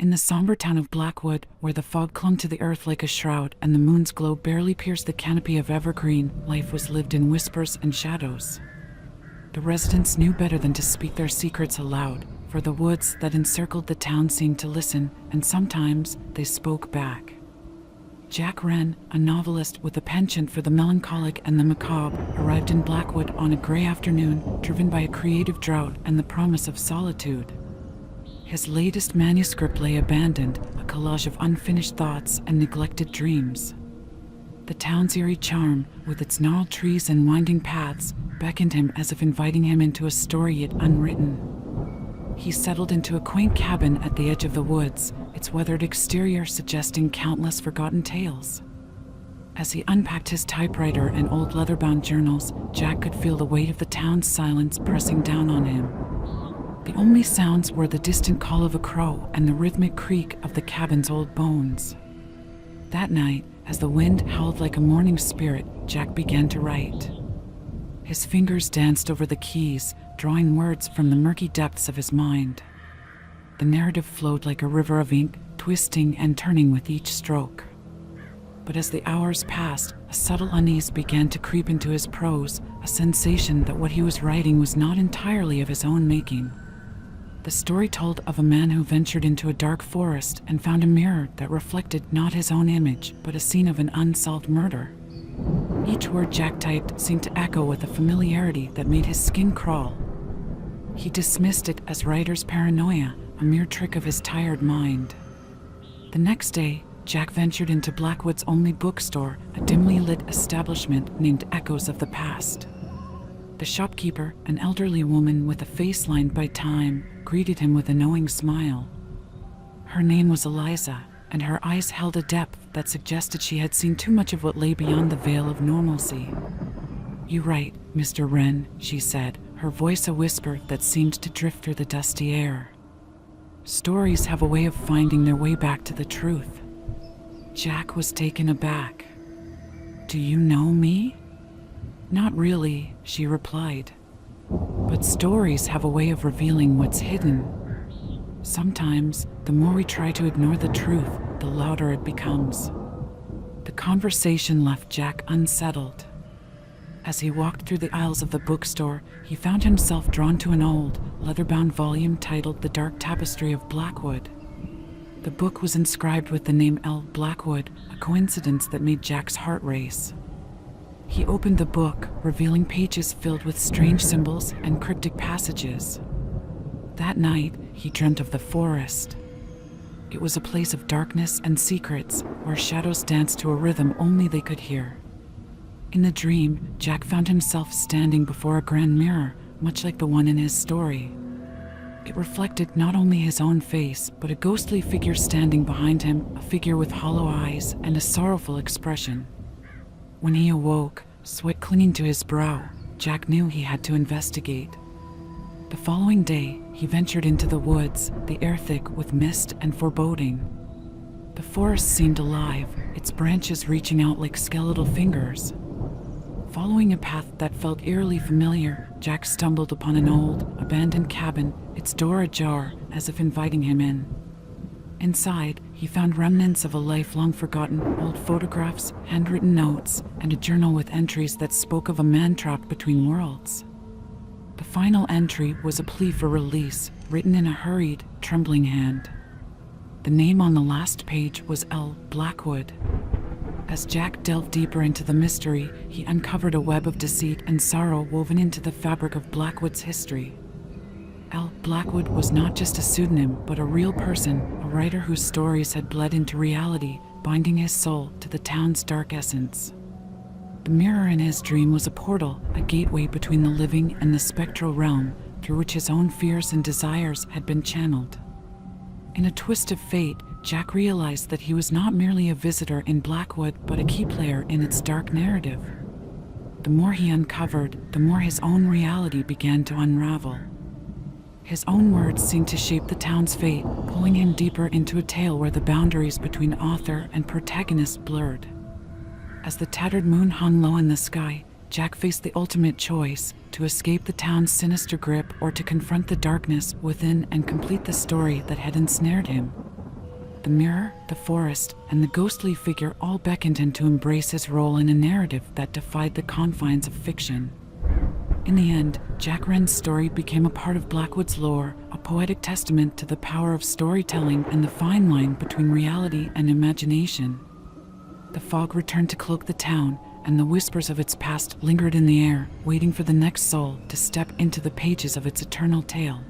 In the somber town of Blackwood, where the fog clung to the earth like a shroud and the moon's glow barely pierced the canopy of evergreen, life was lived in whispers and shadows. The residents knew better than to speak their secrets aloud, for the woods that encircled the town seemed to listen, and sometimes they spoke back. Jack Wren, a novelist with a penchant for the melancholic and the macabre, arrived in Blackwood on a grey afternoon, driven by a creative drought and the promise of solitude. His latest manuscript lay abandoned, a collage of unfinished thoughts and neglected dreams. The town's eerie charm, with its gnarled trees and winding paths, beckoned him as if inviting him into a story yet unwritten. He settled into a quaint cabin at the edge of the woods, its weathered exterior suggesting countless forgotten tales. As he unpacked his typewriter and old leather-bound journals, Jack could feel the weight of the town's silence pressing down on him. The only sounds were the distant call of a crow and the rhythmic creak of the cabin's old bones. That night, as the wind howled like a mourning spirit, Jack began to write. His fingers danced over the keys, drawing words from the murky depths of his mind. The narrative flowed like a river of ink, twisting and turning with each stroke. But as the hours passed, a subtle unease began to creep into his prose, a sensation that what he was writing was not entirely of his own making. The story told of a man who ventured into a dark forest and found a mirror that reflected not his own image, but a scene of an unsolved murder. Each word Jack typed seemed to echo with a familiarity that made his skin crawl. He dismissed it as writer's paranoia, a mere trick of his tired mind. The next day, Jack ventured into Blackwood's only bookstore, a dimly lit establishment named Echoes of the Past. The shopkeeper, an elderly woman with a face lined by time, greeted him with a knowing smile. Her name was Eliza, and her eyes held a depth that suggested she had seen too much of what lay beyond the veil of normalcy. "You write, Mr. Wren," she said, her voice a whisper that seemed to drift through the dusty air. "Stories have a way of finding their way back to the truth." Jack was taken aback. "Do you know me?" "Not really," she replied. "But stories have a way of revealing what's hidden. Sometimes, the more we try to ignore the truth, the louder it becomes." The conversation left Jack unsettled. As he walked through the aisles of the bookstore, he found himself drawn to an old, leather-bound volume titled The Dark Tapestry of Blackwood. The book was inscribed with the name L. Blackwood, a coincidence that made Jack's heart race. He opened the book, revealing pages filled with strange symbols and cryptic passages. That night, he dreamt of the forest. It was a place of darkness and secrets, where shadows danced to a rhythm only they could hear. In the dream, Jack found himself standing before a grand mirror, much like the one in his story. It reflected not only his own face, but a ghostly figure standing behind him, a figure with hollow eyes and a sorrowful expression. When he awoke, sweat clinging to his brow, Jack knew he had to investigate. The following day, he ventured into the woods, the air thick with mist and foreboding. The forest seemed alive, its branches reaching out like skeletal fingers. Following a path that felt eerily familiar, Jack stumbled upon an old, abandoned cabin, its door ajar, as if inviting him in. Inside, he found remnants of a life long forgotten, old photographs, handwritten notes, and a journal with entries that spoke of a man trapped between worlds. The final entry was a plea for release, written in a hurried, trembling hand. The name on the last page was L. Blackwood. As Jack delved deeper into the mystery, he uncovered a web of deceit and sorrow woven into the fabric of Blackwood's history. L. Blackwood was not just a pseudonym, but a real person, a writer whose stories had bled into reality, binding his soul to the town's dark essence. The mirror in his dream was a portal, a gateway between the living and the spectral realm, through which his own fears and desires had been channeled. In a twist of fate, Jack realized that he was not merely a visitor in Blackwood, but a key player in its dark narrative. The more he uncovered, the more his own reality began to unravel. His own words seemed to shape the town's fate, pulling him deeper into a tale where the boundaries between author and protagonist blurred. As the tattered moon hung low in the sky, Jack faced the ultimate choice: to escape the town's sinister grip or to confront the darkness within and complete the story that had ensnared him. The mirror, the forest, and the ghostly figure all beckoned him to embrace his role in a narrative that defied the confines of fiction. In the end, Jack Wren's story became a part of Blackwood's lore, a poetic testament to the power of storytelling and the fine line between reality and imagination. The fog returned to cloak the town, and the whispers of its past lingered in the air, waiting for the next soul to step into the pages of its eternal tale.